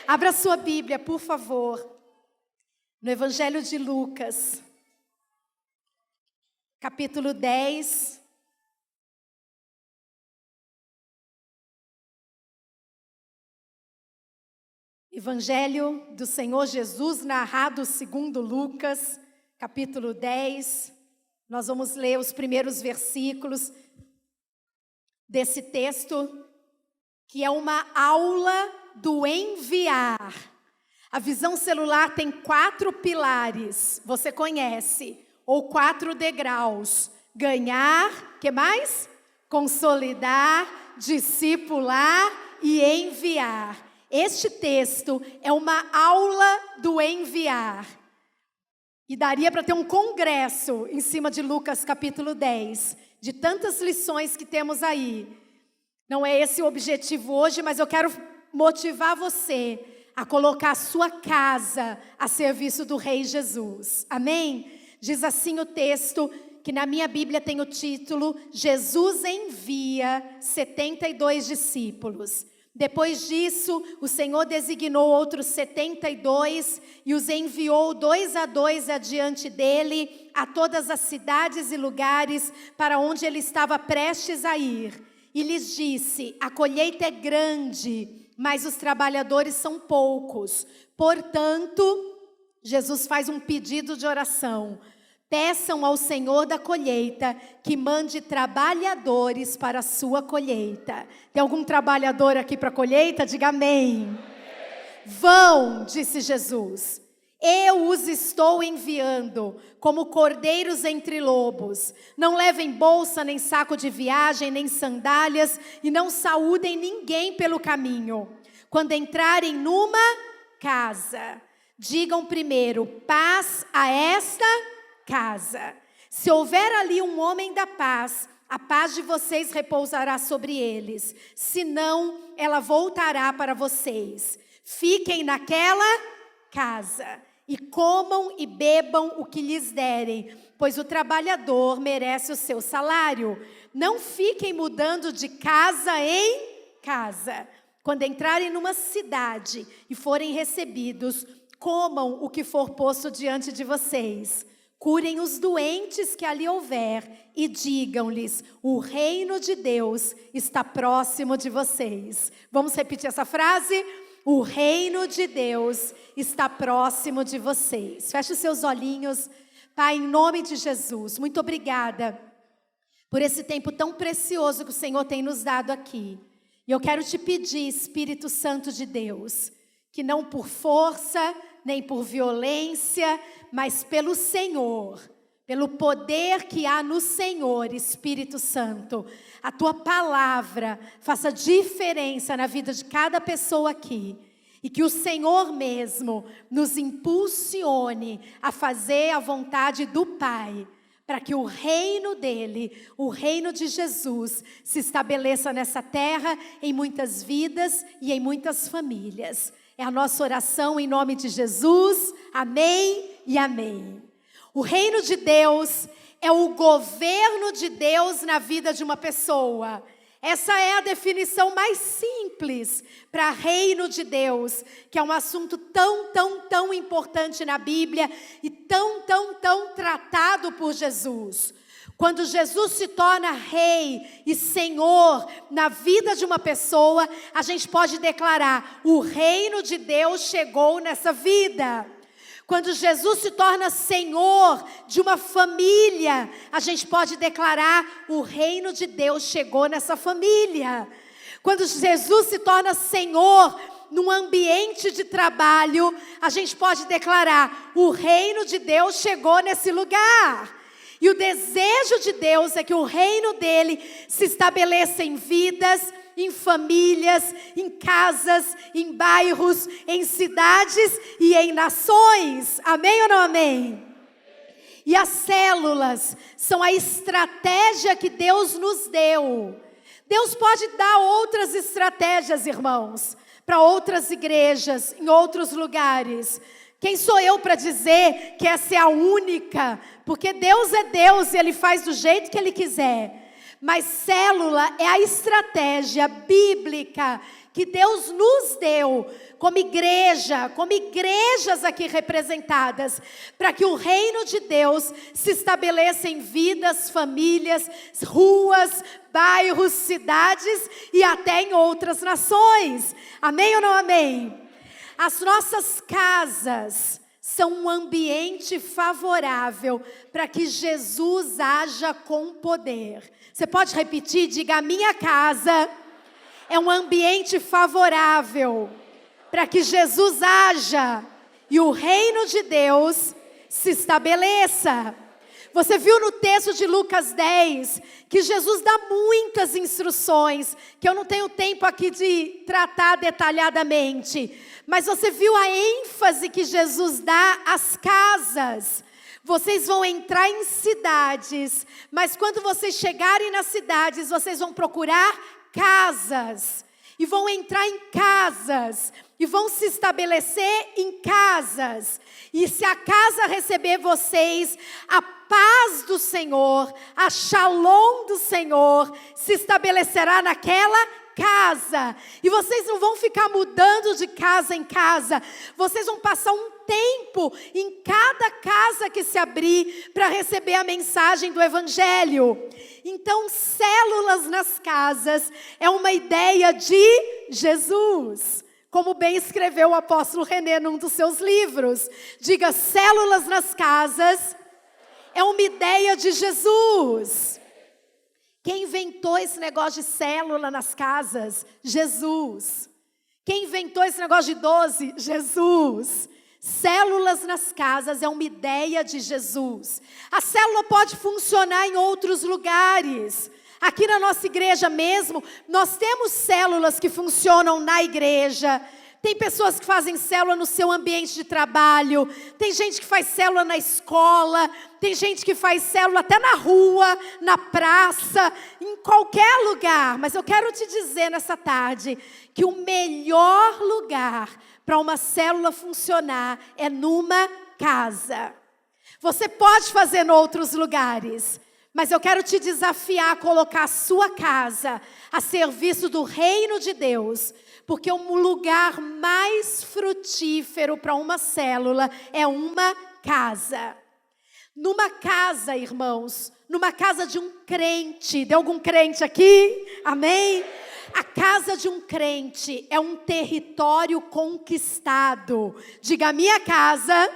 Abra sua Bíblia, por favor, no Evangelho de Lucas, capítulo 10. Evangelho do Senhor Jesus, narrado segundo Lucas, capítulo 10. Nós vamos ler os primeiros versículos desse texto, que é uma aula do enviar. A visão celular tem 4 pilares, você conhece, ou 4 degraus: ganhar, que mais? Consolidar, discipular e enviar. Este texto é uma aula do enviar. E daria para ter um congresso em cima de Lucas capítulo 10, de tantas lições que temos aí. Não é esse o objetivo hoje, mas eu quero motivar você a colocar a sua casa a serviço do Rei Jesus. Amém? Diz assim o texto, que na minha Bíblia tem o título: Jesus envia 72 discípulos. Depois disso, o Senhor designou outros 72 e os enviou 2 a 2 adiante dele a todas as cidades e lugares para onde ele estava prestes a ir. E lhes disse: a colheita é grande, mas os trabalhadores são poucos. Portanto, Jesus faz um pedido de oração: peçam ao Senhor da colheita que mande trabalhadores para a sua colheita. Tem algum trabalhador aqui para a colheita? Diga amém. Vão, disse Jesus. Eu os estou enviando como cordeiros entre lobos. Não levem bolsa, nem saco de viagem, nem sandálias, e não saúdem ninguém pelo caminho. Quando entrarem numa casa, digam primeiro: paz a esta casa. Se houver ali um homem da paz, a paz de vocês repousará sobre eles. Senão, ela voltará para vocês. Fiquem naquela casa e comam e bebam o que lhes derem, pois o trabalhador merece o seu salário. Não fiquem mudando de casa em casa. Quando entrarem numa cidade e forem recebidos, comam o que for posto diante de vocês. Curem os doentes que ali houver e digam-lhes: o reino de Deus está próximo de vocês. Vamos repetir essa frase? O reino de Deus está próximo de vocês. Feche os seus olhinhos. Pai, em nome de Jesus, muito obrigada por esse tempo tão precioso que o Senhor tem nos dado aqui. E eu quero te pedir, Espírito Santo de Deus, que não por força, nem por violência, mas pelo Senhor, pelo poder que há no Senhor, Espírito Santo, a tua palavra faça diferença na vida de cada pessoa aqui. E que o Senhor mesmo nos impulsione a fazer a vontade do Pai, para que o reino dele, o reino de Jesus, se estabeleça nessa terra, em muitas vidas e em muitas famílias. É a nossa oração em nome de Jesus. Amém e amém. O reino de Deus é o governo de Deus na vida de uma pessoa. Essa é a definição mais simples para reino de Deus, que é um assunto tão importante na Bíblia e tão tratado por Jesus. Quando Jesus se torna rei e senhor na vida de uma pessoa, a gente pode declarar: o reino de Deus chegou nessa vida. Quando Jesus se torna senhor de uma família, a gente pode declarar: o reino de Deus chegou nessa família. Quando Jesus se torna senhor num ambiente de trabalho, a gente pode declarar: o reino de Deus chegou nesse lugar. E o desejo de Deus é que o reino dele se estabeleça em vidas, em famílias, em casas, em bairros, em cidades e em nações. Amém ou não amém? E as células são a estratégia que Deus nos deu. Deus pode dar outras estratégias, irmãos, para outras igrejas, em outros lugares. Quem sou eu para dizer que essa é a única? Porque Deus é Deus e Ele faz do jeito que Ele quiser. Mas célula é a estratégia bíblica que Deus nos deu como igreja, como igrejas aqui representadas, para que o reino de Deus se estabeleça em vidas, famílias, ruas, bairros, cidades e até em outras nações. Amém ou não amém? As nossas casas são um ambiente favorável para que Jesus haja com poder. Você pode repetir? Diga: a minha casa é um ambiente favorável para que Jesus haja e o reino de Deus se estabeleça. Você viu no texto de Lucas 10 que Jesus dá muitas instruções, que eu não tenho tempo aqui de tratar detalhadamente, mas você viu a ênfase que Jesus dá às casas. Vocês vão entrar em cidades, mas quando vocês chegarem nas cidades, vocês vão procurar casas, e vão entrar em casas, e vão se estabelecer em casas. E se a casa receber vocês, a paz do Senhor, a shalom do Senhor, se estabelecerá naquela casa. E vocês não vão ficar mudando de casa em casa, vocês vão passar um tempo em cada casa que se abrir para receber a mensagem do Evangelho. Então, células nas casas é uma ideia de Jesus, como bem escreveu o apóstolo René num dos seus livros. Diga: células nas casas é uma ideia de Jesus. Quem inventou esse negócio de célula nas casas? Jesus. Quem inventou esse negócio de 12? Jesus. Células nas casas é uma ideia de Jesus. A célula pode funcionar em outros lugares. Aqui na nossa igreja mesmo, nós temos células que funcionam na igreja. Tem pessoas que fazem célula no seu ambiente de trabalho. Tem gente que faz célula na escola. Tem gente que faz célula até na rua, na praça, em qualquer lugar. Mas eu quero te dizer nessa tarde que o melhor lugar para uma célula funcionar é numa casa. Você pode fazer em outros lugares, mas eu quero te desafiar a colocar a sua casa a serviço do reino de Deus, porque o lugar mais frutífero para uma célula é uma casa. Numa casa, irmãos, numa casa de um crente, tem algum crente aqui? Amém? A casa de um crente é um território conquistado. Diga: a minha casa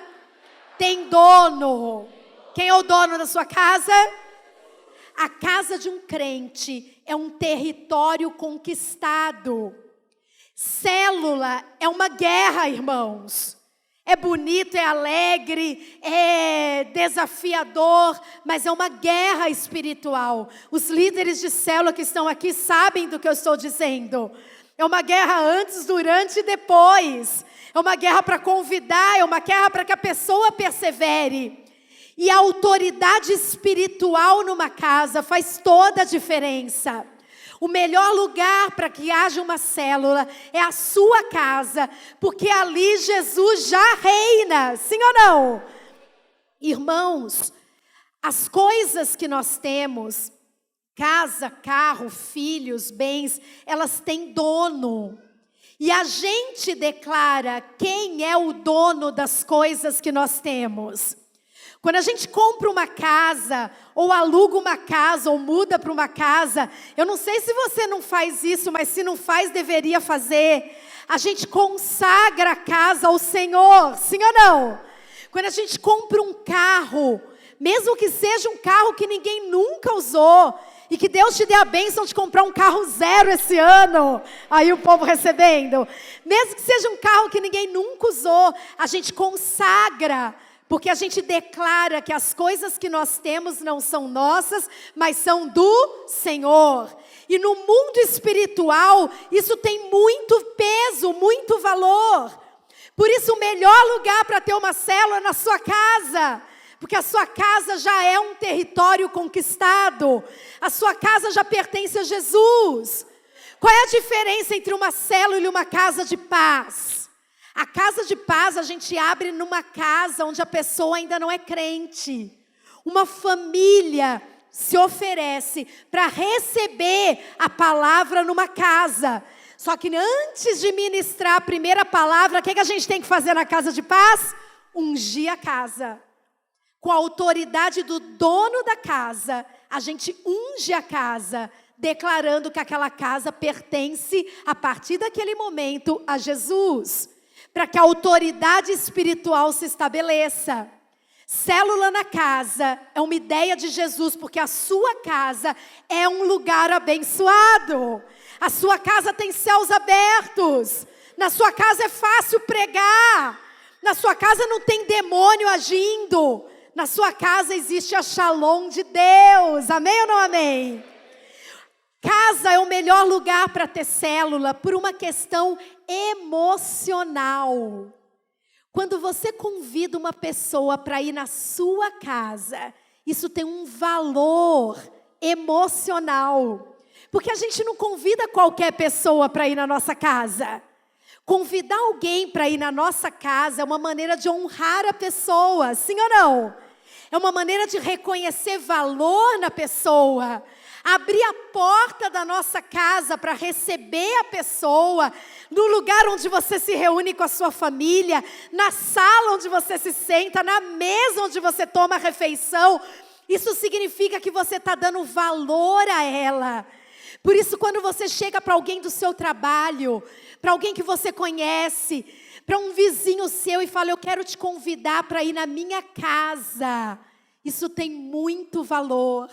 tem dono. Quem é o dono da sua casa? A casa de um crente é um território conquistado. Célula é uma guerra, irmãos. É bonito, é alegre, é desafiador, mas é uma guerra espiritual. Os líderes de célula que estão aqui sabem do que eu estou dizendo. É uma guerra antes, durante e depois. É uma guerra para convidar, é uma guerra para que a pessoa persevere. E a autoridade espiritual numa casa faz toda a diferença. O melhor lugar para que haja uma célula é a sua casa, porque ali Jesus já reina, sim ou não? Irmãos, as coisas que nós temos, casa, carro, filhos, bens, elas têm dono. E a gente declara quem é o dono das coisas que nós temos. Quando a gente compra uma casa, ou aluga uma casa, ou muda para uma casa, eu não sei se você não faz isso, mas se não faz, deveria fazer. A gente consagra a casa ao Senhor, sim ou não? Quando a gente compra um carro, mesmo que seja um carro que ninguém nunca usou, e que Deus te dê a bênção de comprar um carro zero esse ano, aí o povo recebendo, mesmo que seja um carro que ninguém nunca usou, a gente consagra, porque a gente declara que as coisas que nós temos não são nossas, mas são do Senhor. E no mundo espiritual, isso tem muito peso, muito valor. Por isso o melhor lugar para ter uma célula é na sua casa. Porque a sua casa já é um território conquistado. A sua casa já pertence a Jesus. Qual é a diferença entre uma célula e uma casa de paz? A casa de paz a gente abre numa casa onde a pessoa ainda não é crente. Uma família se oferece para receber a palavra numa casa. Só que antes de ministrar a primeira palavra, o que a gente tem que fazer na casa de paz? Ungir a casa. Com a autoridade do dono da casa, a gente unge a casa, declarando que aquela casa pertence, a partir daquele momento, a Jesus. Para que a autoridade espiritual se estabeleça. Célula na casa é uma ideia de Jesus, porque a sua casa é um lugar abençoado. A sua casa tem céus abertos. Na sua casa é fácil pregar. Na sua casa não tem demônio agindo. Na sua casa existe a shalom de Deus. Amém ou não amém? Casa é o melhor lugar para ter célula por uma questão emocional. Quando você convida uma pessoa para ir na sua casa, isso tem um valor emocional. Porque a gente não convida qualquer pessoa para ir na nossa casa. Convidar alguém para ir na nossa casa é uma maneira de honrar a pessoa, sim ou não? É uma maneira de reconhecer valor na pessoa. Abrir a porta da nossa casa para receber a pessoa, no lugar onde você se reúne com a sua família, na sala onde você se senta, na mesa onde você toma a refeição. Isso significa que você está dando valor a ela. Por isso, quando você chega para alguém do seu trabalho, para alguém que você conhece, para um vizinho seu e fala, eu quero te convidar para ir na minha casa. Isso tem muito valor.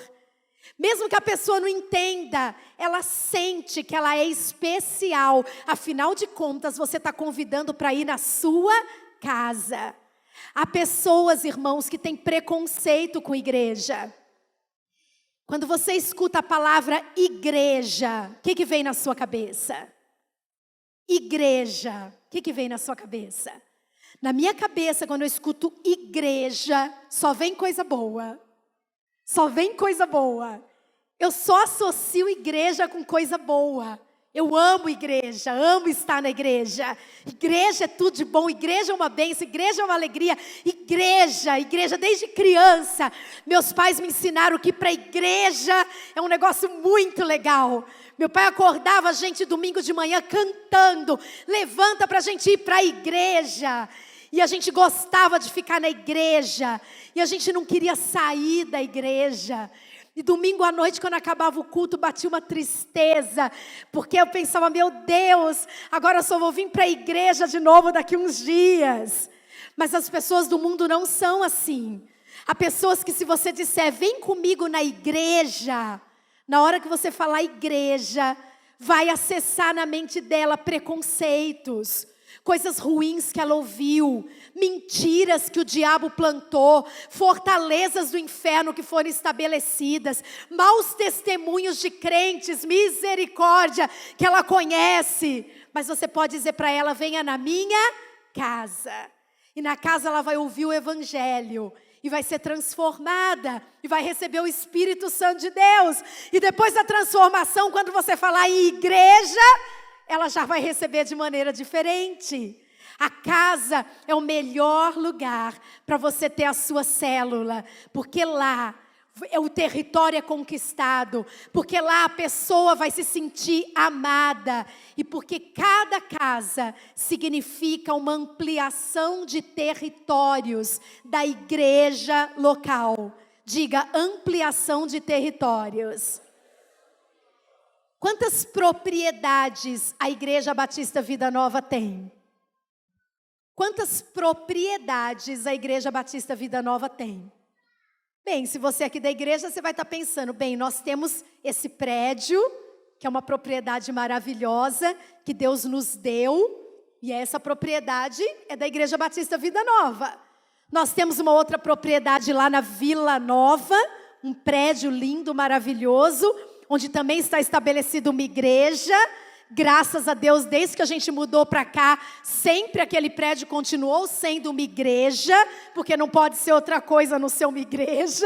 Mesmo que a pessoa não entenda, ela sente que ela é especial. Afinal de contas, você está convidando para ir na sua casa. Há pessoas, irmãos, que têm preconceito com igreja. Quando você escuta a palavra igreja, o que vem na sua cabeça? Igreja, o que vem na sua cabeça? Na minha cabeça, quando eu escuto igreja, só vem coisa boa. Só vem coisa boa. Eu só associo igreja com coisa boa. Eu amo igreja, amo estar na igreja. Igreja é tudo de bom, igreja é uma bênção, igreja é uma alegria. Igreja, desde criança, meus pais me ensinaram que para a igreja é um negócio muito legal. Meu pai acordava a gente domingo de manhã cantando, levanta para a gente ir para a igreja. E a gente gostava de ficar na igreja, e a gente não queria sair da igreja. E domingo à noite, quando acabava o culto, batia uma tristeza, porque eu pensava, meu Deus, agora eu só vou vir para a igreja de novo daqui uns dias. Mas as pessoas do mundo não são assim. Há pessoas que, se você disser, vem comigo na igreja, na hora que você falar igreja, vai acessar na mente dela preconceitos, coisas ruins que ela ouviu, mentiras que o diabo plantou, fortalezas do inferno que foram estabelecidas, maus testemunhos de crentes, misericórdia, que ela conhece. Mas você pode dizer para ela, venha na minha casa. E na casa ela vai ouvir o evangelho, e vai ser transformada, e vai receber o Espírito Santo de Deus. E depois da transformação, quando você falar em igreja, ela já vai receber de maneira diferente. A casa é o melhor lugar para você ter a sua célula, porque lá o território é conquistado, porque lá a pessoa vai se sentir amada, e porque cada casa significa uma ampliação de territórios da igreja local. Diga, ampliação de territórios. Quantas propriedades a Igreja Batista Vida Nova tem? Quantas propriedades a Igreja Batista Vida Nova tem? Bem, se você é aqui da igreja, você vai estar pensando, bem, nós temos esse prédio, que é uma propriedade maravilhosa, que Deus nos deu, e essa propriedade é da Igreja Batista Vida Nova. Nós temos uma outra propriedade lá na Vila Nova, um prédio lindo, maravilhoso, onde também está estabelecida uma igreja. Graças a Deus, desde que a gente mudou para cá, sempre aquele prédio continuou sendo uma igreja, porque não pode ser outra coisa a não ser uma igreja.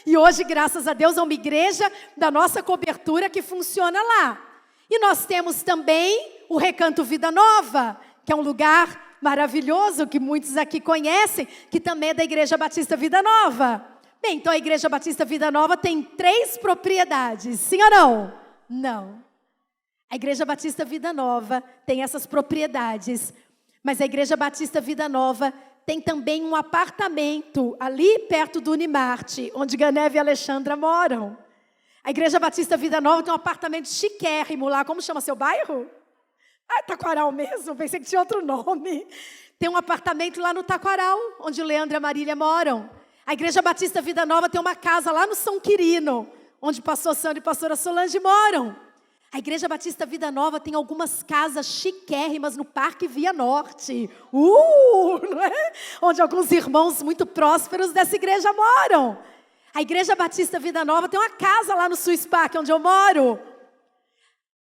E hoje, graças a Deus, é uma igreja da nossa cobertura que funciona lá. E nós temos também o Recanto Vida Nova, que é um lugar maravilhoso, que muitos aqui conhecem, que também é da Igreja Batista Vida Nova. Bem, então a Igreja Batista Vida Nova tem 3 propriedades, sim ou não? Não. A Igreja Batista Vida Nova tem essas propriedades, mas a Igreja Batista Vida Nova tem também um apartamento ali perto do Unimart, onde Ganeve e Alexandra moram. A Igreja Batista Vida Nova tem um apartamento chiquérrimo lá. Como chama seu bairro? Ah, Taquaral mesmo, pensei que tinha outro nome. Tem um apartamento lá no Taquaral, onde o Leandro e a Marília moram. A Igreja Batista Vida Nova tem uma casa lá no São Quirino, onde o pastor Sandro e a pastora Solange moram. A Igreja Batista Vida Nova tem algumas casas chiquérrimas no Parque Via Norte. Não é? Onde alguns irmãos muito prósperos dessa igreja moram. A Igreja Batista Vida Nova tem uma casa lá no Swiss Park, onde eu moro.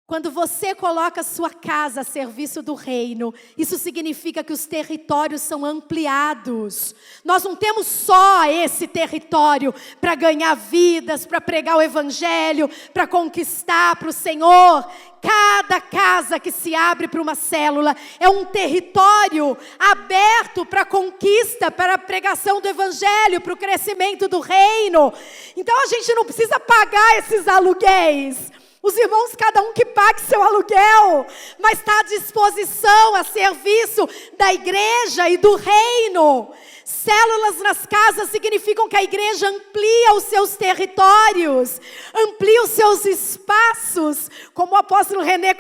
Quando você coloca a sua casa a serviço do reino, isso significa que os territórios são ampliados. Nós não temos só esse território para ganhar vidas, para pregar o evangelho, para conquistar para o Senhor. Cada casa que se abre para uma célula é um território aberto para a conquista, para a pregação do evangelho, para o crescimento do reino. Então a gente não precisa pagar esses aluguéis. Os irmãos, cada um que pague seu aluguel, mas está à disposição, a serviço da igreja e do reino. Células nas casas significam que a igreja amplia os seus territórios, amplia os seus espaços, como o apóstolo René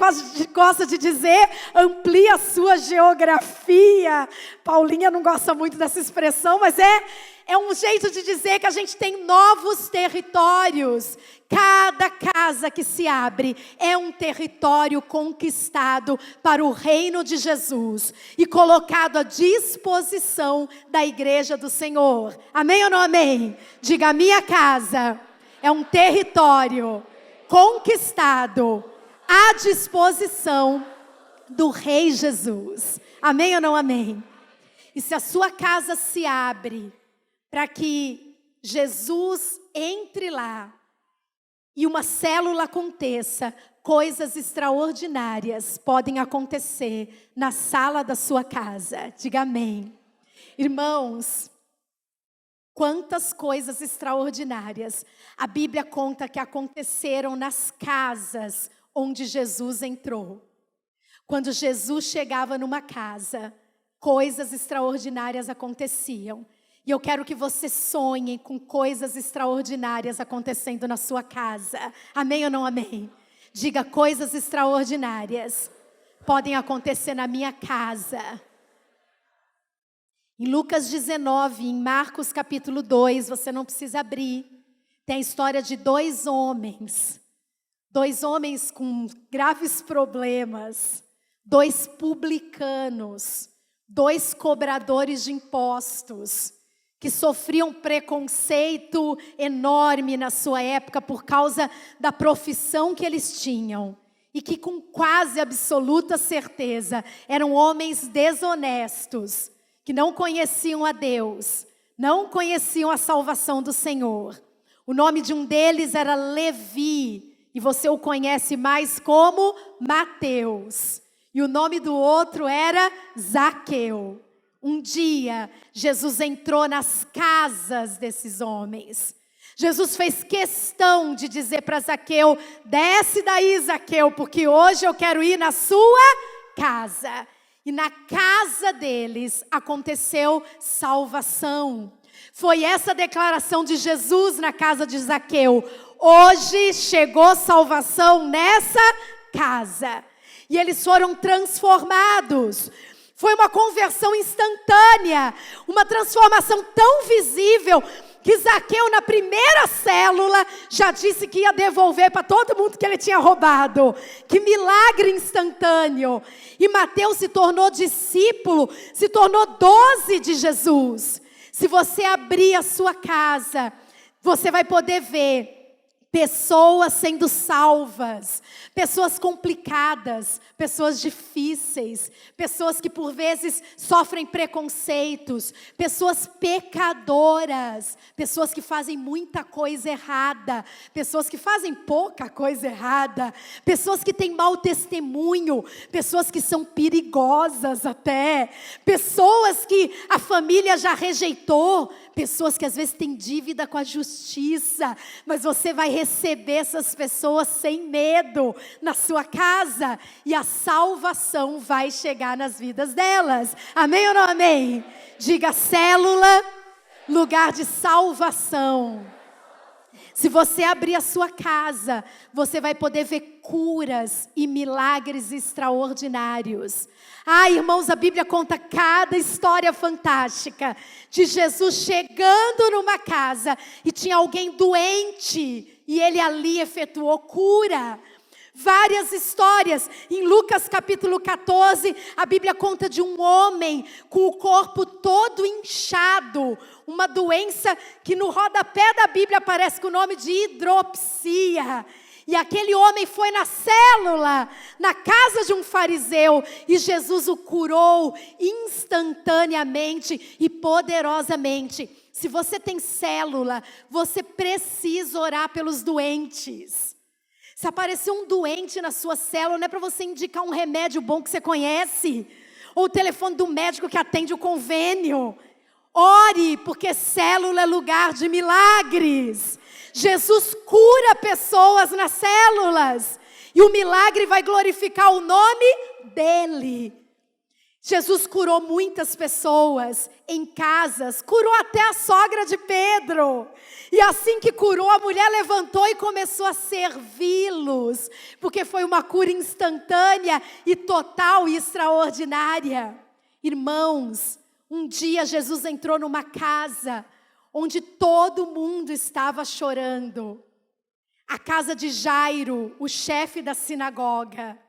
gosta de dizer, amplia a sua geografia. Paulinha não gosta muito dessa expressão, mas é um jeito de dizer que a gente tem novos territórios. Cada casa que se abre é um território conquistado para o reino de Jesus e colocado à disposição da igreja do Senhor. Amém ou não amém? Diga, a minha casa é um território conquistado à disposição do Rei Jesus. Amém ou não amém? E se a sua casa se abre para que Jesus entre lá e uma célula aconteça, coisas extraordinárias podem acontecer na sala da sua casa. Diga amém. Irmãos, quantas coisas extraordinárias a Bíblia conta que aconteceram nas casas onde Jesus entrou. Quando Jesus chegava numa casa, coisas extraordinárias aconteciam. E eu quero que você sonhe com coisas extraordinárias acontecendo na sua casa. Amém ou não amém? Diga, coisas extraordinárias podem acontecer na minha casa. Em Lucas 19, em Marcos capítulo 2, você não precisa abrir. Tem a história de dois homens com graves problemas, dois publicanos, dois cobradores de impostos, que sofriam preconceito enorme na sua época por causa da profissão que eles tinham. E que com quase absoluta certeza eram homens desonestos, que não conheciam a Deus, não conheciam a salvação do Senhor. O nome de um deles era Levi, e você o conhece mais como Mateus. E o nome do outro era Zaqueu. Um dia, Jesus entrou nas casas desses homens. Jesus fez questão de dizer para Zaqueu, desce daí, Zaqueu, porque hoje eu quero ir na sua casa. E na casa deles aconteceu salvação. Foi essa declaração de Jesus na casa de Zaqueu. Hoje chegou salvação nessa casa. E eles foram transformados. Foi uma conversão instantânea, uma transformação tão visível, que Zaqueu na primeira célula já disse que ia devolver para todo mundo que ele tinha roubado. Que milagre instantâneo. E Mateus se tornou discípulo, se tornou 12 de Jesus. Se você abrir a sua casa, você vai poder ver pessoas sendo salvas, pessoas complicadas, pessoas difíceis, pessoas que por vezes sofrem preconceitos, pessoas pecadoras, pessoas que fazem muita coisa errada, pessoas que fazem pouca coisa errada, pessoas que têm mau testemunho, pessoas que são perigosas até, pessoas que a família já rejeitou, pessoas que às vezes têm dívida com a justiça, mas você vai receber receber essas pessoas sem medo na sua casa. E a salvação vai chegar nas vidas delas. Amém ou não amém? Diga: célula, lugar de salvação. Se você abrir a sua casa, você vai poder ver curas e milagres extraordinários. Irmãos, a Bíblia conta cada história fantástica de Jesus chegando numa casa e tinha alguém doente e ele ali efetuou cura. Várias histórias. Em Lucas capítulo 14, a Bíblia conta de um homem com o corpo todo inchado, uma doença que no rodapé da Bíblia aparece com o nome de hidropsia. E aquele homem foi na célula, na casa de um fariseu, e Jesus o curou instantaneamente e poderosamente. Se você tem célula, você precisa orar pelos doentes. Se aparecer um doente na sua célula, não é para você indicar um remédio bom que você conhece, ou o telefone do médico que atende o convênio. Ore, porque célula é lugar de milagres. Jesus cura pessoas nas células, e o milagre vai glorificar o nome dele. Jesus curou muitas pessoas em casas, curou até a sogra de Pedro. E assim que curou, a mulher levantou e começou a servi-los, porque foi uma cura instantânea e total e extraordinária. Irmãos, um dia Jesus entrou numa casa onde todo mundo estava chorando. A casa de Jairo, o chefe da sinagoga.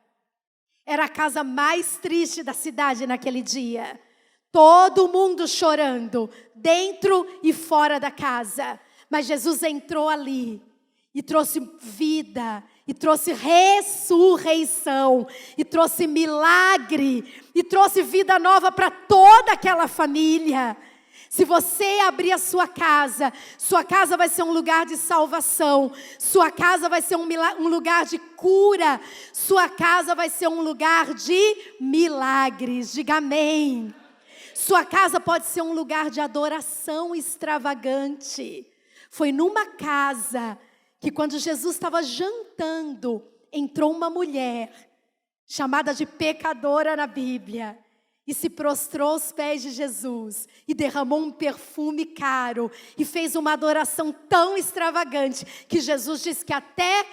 Era a casa mais triste da cidade naquele dia. Todo mundo chorando, dentro e fora da casa. Mas Jesus entrou ali e trouxe vida, e trouxe ressurreição, e trouxe milagre, e trouxe vida nova para toda aquela família. Se você abrir a sua casa vai ser um lugar de salvação, sua casa vai ser um lugar de cura, sua casa vai ser um lugar de milagres. Diga amém. Sua casa pode ser um lugar de adoração extravagante. Foi numa casa que, quando Jesus estava jantando, entrou uma mulher chamada de pecadora na Bíblia, e se prostrou aos pés de Jesus, e derramou um perfume caro, e fez uma adoração tão extravagante, que Jesus disse que até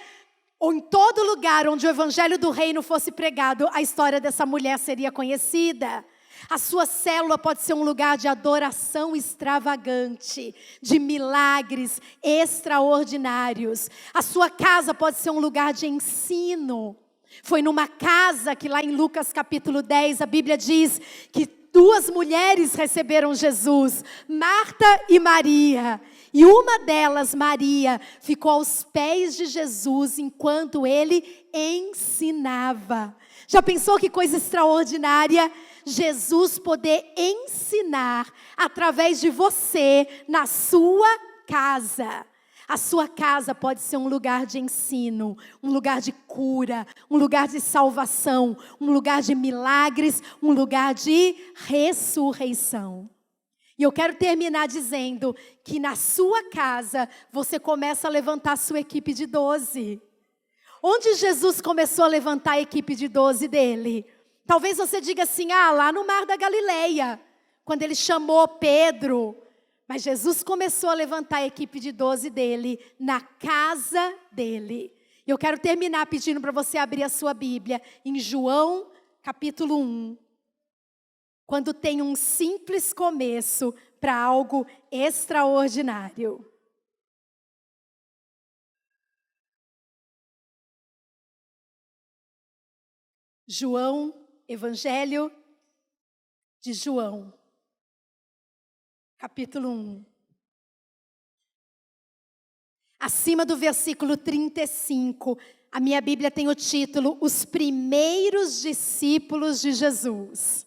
ou em todo lugar onde o evangelho do reino fosse pregado, a história dessa mulher seria conhecida. A sua célula pode ser um lugar de adoração extravagante, de milagres extraordinários. A sua casa pode ser um lugar de ensino. Foi numa casa que lá em Lucas capítulo 10, a Bíblia diz que 2 mulheres receberam Jesus, Marta e Maria. E uma delas, Maria, ficou aos pés de Jesus enquanto ele ensinava. Já pensou que coisa extraordinária? Jesus poder ensinar através de você na sua casa. A sua casa pode ser um lugar de ensino, um lugar de cura, um lugar de salvação, um lugar de milagres, um lugar de ressurreição. E eu quero terminar dizendo que na sua casa você começa a levantar a sua equipe de 12. Onde Jesus começou a levantar a equipe de 12 dele? Talvez você diga assim, lá no Mar da Galileia, quando ele chamou Pedro. Mas Jesus começou a levantar a equipe de 12 dele na casa dele. E eu quero terminar pedindo para você abrir a sua Bíblia em João capítulo 1. Quando tem um simples começo para algo extraordinário. João, Evangelho de João, capítulo 1. Acima do versículo 35, a minha Bíblia tem o título, Os Primeiros Discípulos de Jesus.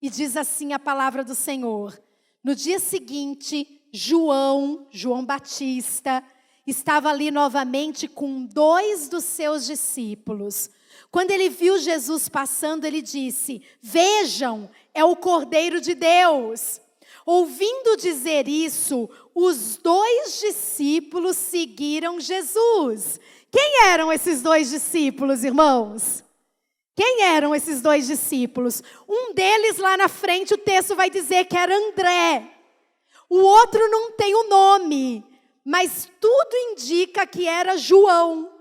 E diz assim a palavra do Senhor. No dia seguinte, João Batista, estava ali novamente com 2 dos seus discípulos. Quando ele viu Jesus passando, ele disse, vejam, é o Cordeiro de Deus. Ouvindo dizer isso, os 2 discípulos seguiram Jesus. Quem eram esses 2 discípulos, irmãos? Quem eram esses 2 discípulos? Um deles lá na frente, o texto vai dizer que era André. O outro não tem o nome, mas tudo indica que era João,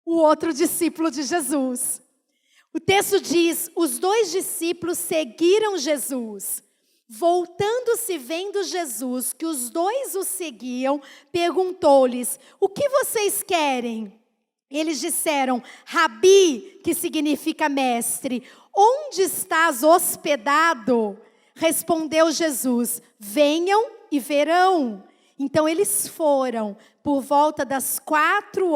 o outro discípulo de Jesus. O texto diz, os 2 discípulos seguiram Jesus. Voltando-se, vendo Jesus, que os 2 o seguiam, perguntou-lhes, o que vocês querem? Eles disseram, Rabi, que significa mestre, onde estás hospedado? Respondeu Jesus, venham e verão. Então eles foram por volta das 4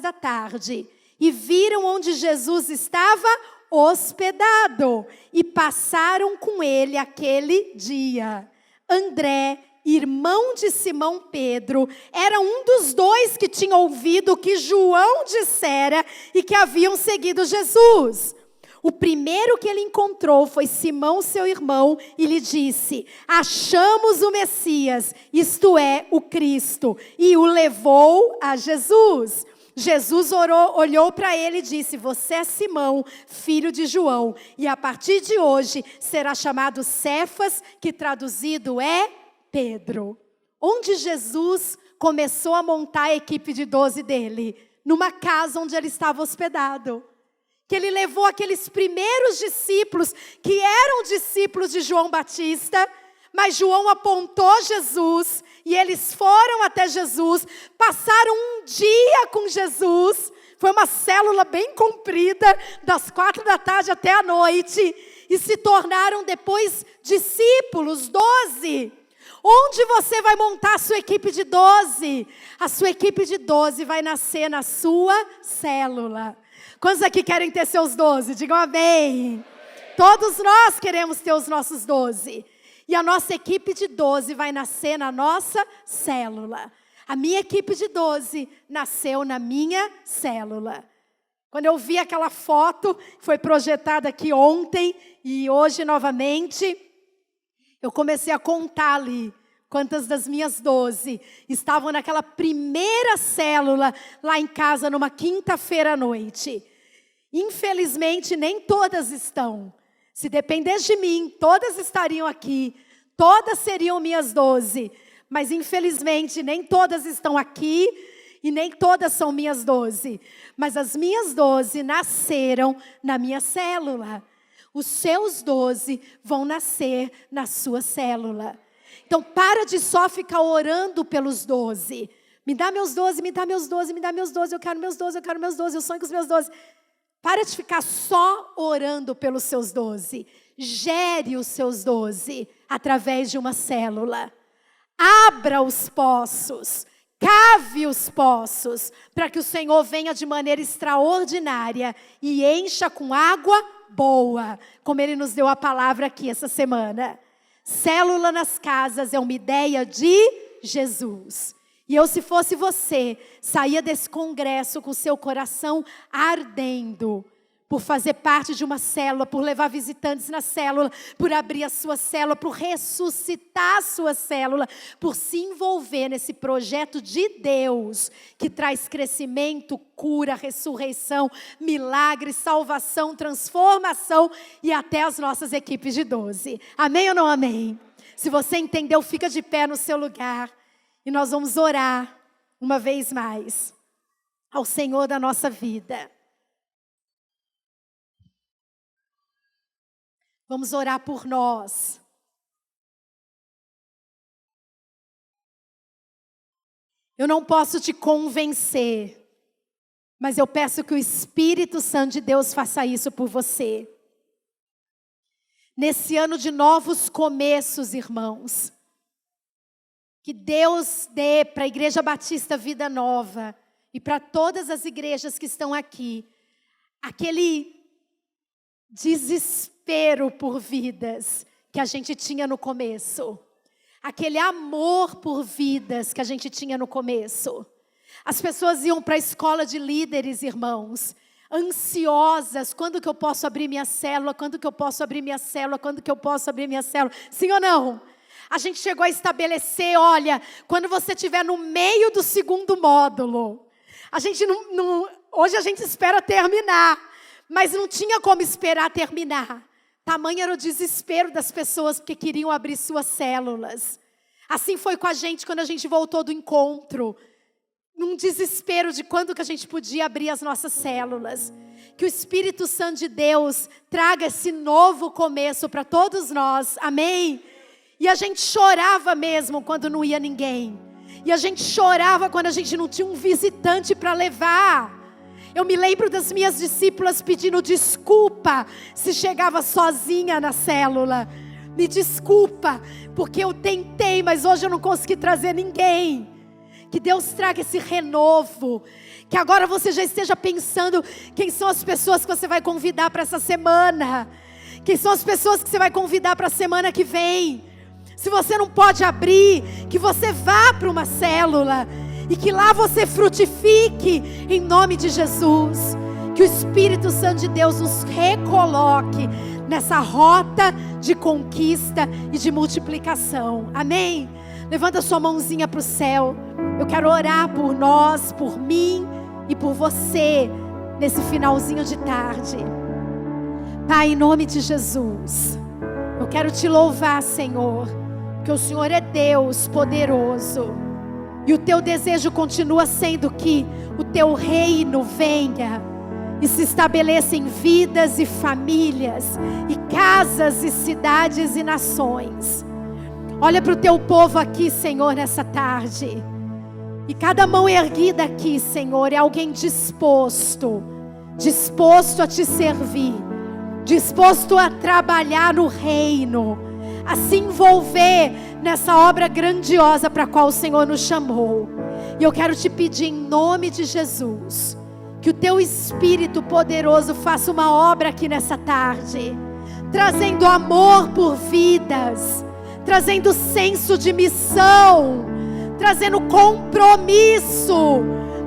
da tarde e viram onde Jesus estava hospedado e passaram com ele aquele dia. André, irmão de Simão Pedro, era um dos 2 que tinha ouvido o que João dissera e que haviam seguido Jesus. O primeiro que ele encontrou foi Simão, seu irmão, e lhe disse, achamos o Messias, isto é, o Cristo, e o levou a Jesus. Jesus olhou para ele e disse, você é Simão, filho de João, e a partir de hoje será chamado Cefas, que traduzido é Pedro. Onde Jesus começou a montar a equipe de 12 dele? Numa casa onde ele estava hospedado. Que ele levou aqueles primeiros discípulos, que eram discípulos de João Batista, mas João apontou Jesus, e eles foram até Jesus, passaram um dia com Jesus, foi uma célula bem comprida, das 4 da tarde até a noite, e se tornaram depois discípulos, 12. Onde você vai montar a sua equipe de 12? A sua equipe de 12 vai nascer na sua célula. Quantos aqui querem ter seus 12? Digam amém. Todos nós queremos ter os nossos 12. E a nossa equipe de 12 vai nascer na nossa célula. A minha equipe de 12 nasceu na minha célula. Quando eu vi aquela foto, foi projetada aqui ontem e hoje novamente, eu comecei a contar ali quantas das minhas 12 estavam naquela primeira célula lá em casa numa quinta-feira à noite. Infelizmente, nem todas estão. Se dependesse de mim, todas estariam aqui. Todas seriam minhas 12. Mas infelizmente, nem todas estão aqui e nem todas são minhas 12. Mas as minhas 12 nasceram na minha célula. Os seus 12 vão nascer na sua célula. Então, para de só ficar orando pelos 12. Me dá meus 12, me dá meus 12, me dá meus 12, eu quero meus 12, eu quero meus 12, eu sonho com os meus 12. Para de ficar só orando pelos seus 12. Gere os seus 12 através de uma célula. Abra os poços, cave os poços, para que o Senhor venha de maneira extraordinária e encha com água boa, como Ele nos deu a palavra aqui essa semana. Célula nas casas é uma ideia de Jesus. E eu, se fosse você, saía desse congresso com seu coração ardendo por fazer parte de uma célula, por levar visitantes na célula, por abrir a sua célula, por ressuscitar a sua célula, por se envolver nesse projeto de Deus, que traz crescimento, cura, ressurreição, milagre, salvação, transformação e até as nossas equipes de 12. Amém ou não amém? Se você entendeu, fica de pé no seu lugar e nós vamos orar uma vez mais ao Senhor da nossa vida. Vamos orar por nós. Eu não posso te convencer, mas eu peço que o Espírito Santo de Deus faça isso por você. Nesse ano de novos começos, irmãos, que Deus dê para a Igreja Batista Vida Nova e para todas as igrejas que estão aqui, aquele desespero por vidas que a gente tinha no começo. Aquele amor por vidas que a gente tinha no começo. As pessoas iam para a escola de líderes, irmãos, ansiosas. Quando que eu posso abrir minha célula? Quando que eu posso abrir minha célula? Quando que eu posso abrir minha célula? Sim ou não? A gente chegou a estabelecer, olha, quando você estiver no meio do segundo módulo, a gente hoje a gente espera terminar, mas não tinha como esperar terminar. Tamanho era o desespero das pessoas porque queriam abrir suas células. Assim foi com a gente quando a gente voltou do encontro. Num desespero de quando que a gente podia abrir as nossas células. Que o Espírito Santo de Deus traga esse novo começo para todos nós. Amém? E a gente chorava mesmo quando não ia ninguém. E a gente chorava quando a gente não tinha um visitante para levar. Eu me lembro das minhas discípulas pedindo desculpa se chegava sozinha na célula. Me desculpa, porque eu tentei, mas hoje eu não consegui trazer ninguém. Que Deus traga esse renovo. Que agora você já esteja pensando quem são as pessoas que você vai convidar para essa semana. Quem são as pessoas que você vai convidar para a semana que vem. Se você não pode abrir, que você vá para uma célula. E que lá você frutifique em nome de Jesus. Que o Espírito Santo de Deus nos recoloque nessa rota de conquista e de multiplicação. Amém? Levanta sua mãozinha para o céu. Eu quero orar por nós, por mim e por você nesse finalzinho de tarde. Pai, em nome de Jesus, eu quero te louvar, Senhor, porque o Senhor é Deus poderoso. E o teu desejo continua sendo que o teu reino venha e se estabeleça em vidas e famílias, e casas e cidades e nações. Olha para o teu povo aqui, Senhor, nessa tarde. E cada mão erguida aqui, Senhor, é alguém disposto a te servir, disposto a trabalhar no reino, a se envolver nessa obra grandiosa para a qual o Senhor nos chamou. E eu quero te pedir em nome de Jesus, que o teu Espírito poderoso faça uma obra aqui nessa tarde, trazendo amor por vidas, trazendo senso de missão, trazendo compromisso,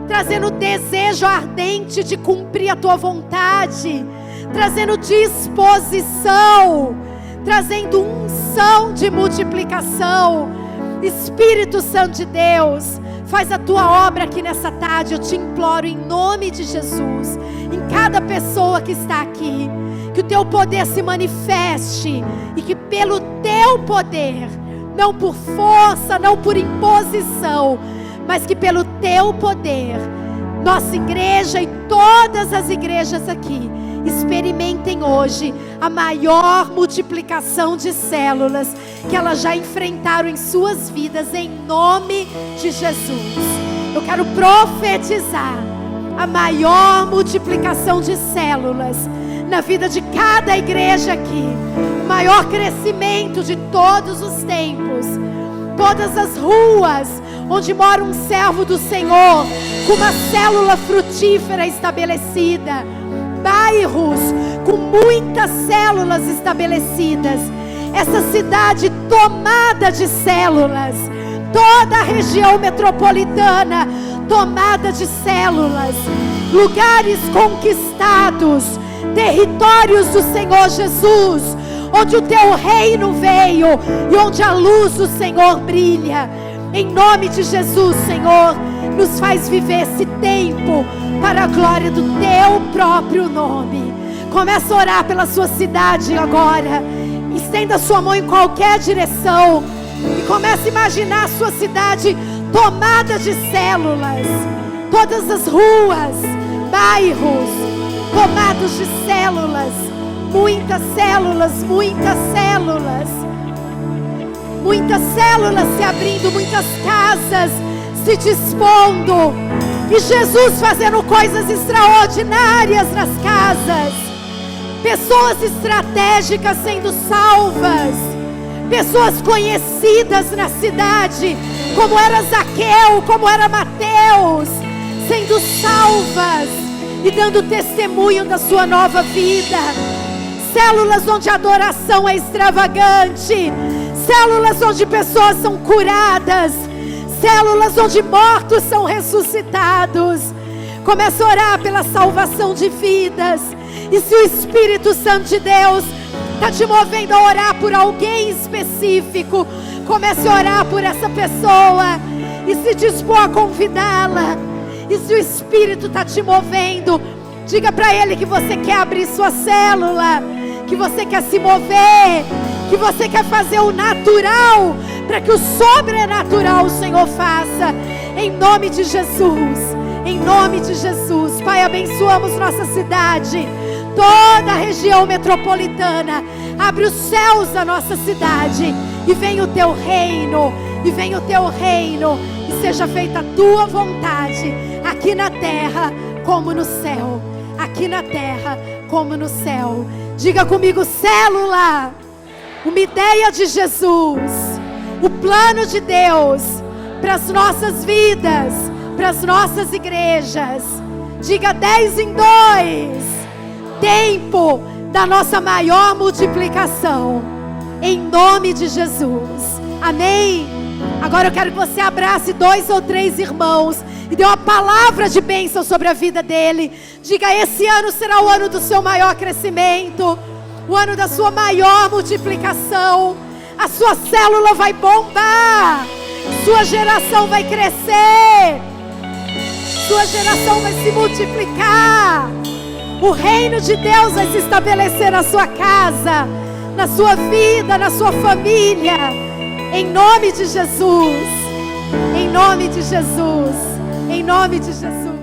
trazendo desejo ardente de cumprir a tua vontade, trazendo disposição, trazendo unção de multiplicação. Espírito Santo de Deus, faz a tua obra aqui nessa tarde. Eu te imploro em nome de Jesus, em cada pessoa que está aqui, que o teu poder se manifeste, e que pelo teu poder, não por força, não por imposição, mas que pelo teu poder, nossa igreja e todas as igrejas aqui experimentem hoje a maior multiplicação de células que elas já enfrentaram em suas vidas, em nome de Jesus. Eu quero profetizar a maior multiplicação de células na vida de cada igreja aqui, o maior crescimento de todos os tempos. Todas as ruas onde mora um servo do Senhor, com uma célula frutífera estabelecida, bairros com muitas células estabelecidas, essa cidade tomada de células, toda a região metropolitana tomada de células, lugares conquistados, territórios do Senhor Jesus, onde o teu reino veio e onde a luz do Senhor brilha. Em nome de Jesus, Senhor, nos faz viver esse tempo para a glória do teu próprio nome. Começa a orar pela sua cidade agora. Estenda a sua mão em qualquer direção e comece a imaginar a sua cidade tomada de células. Todas as ruas, bairros tomados de células. Muitas células, muitas células. Muitas células se abrindo, muitas casas se dispondo. E Jesus fazendo coisas extraordinárias nas casas. Pessoas estratégicas sendo salvas. Pessoas conhecidas na cidade, como era Zaqueu, como era Mateus, sendo salvas e dando testemunho da sua nova vida. Células onde a adoração é extravagante. Células onde pessoas são curadas. Células onde mortos são ressuscitados. Começa a orar pela salvação de vidas. E se o Espírito Santo de Deus está te movendo a orar por alguém específico, comece a orar por essa pessoa e se dispor a convidá-la. E se o Espírito está te movendo, diga para Ele que você quer abrir sua célula, que você quer se mover, que você quer fazer o natural, para que o sobrenatural o Senhor faça, em nome de Jesus, em nome de Jesus. Pai, abençoamos nossa cidade, toda a região metropolitana, abre os céus da nossa cidade, e venha o teu reino, e venha o teu reino, e seja feita a tua vontade, aqui na terra como no céu, aqui na terra como no céu. Diga comigo: célula, uma ideia de Jesus, o plano de Deus para as nossas vidas, para as nossas igrejas. Diga 10 em 2, tempo da nossa maior multiplicação, em nome de Jesus, amém? Agora eu quero que você abrace 2 ou 3 irmãos e dê uma palavra de bênção sobre a vida dele. Diga: esse ano será o ano do seu maior crescimento, o ano da sua maior multiplicação. A sua célula vai bombar, sua geração vai crescer, sua geração vai se multiplicar. O reino de Deus vai se estabelecer na sua casa, na sua vida, na sua família, em nome de Jesus, em nome de Jesus, em nome de Jesus.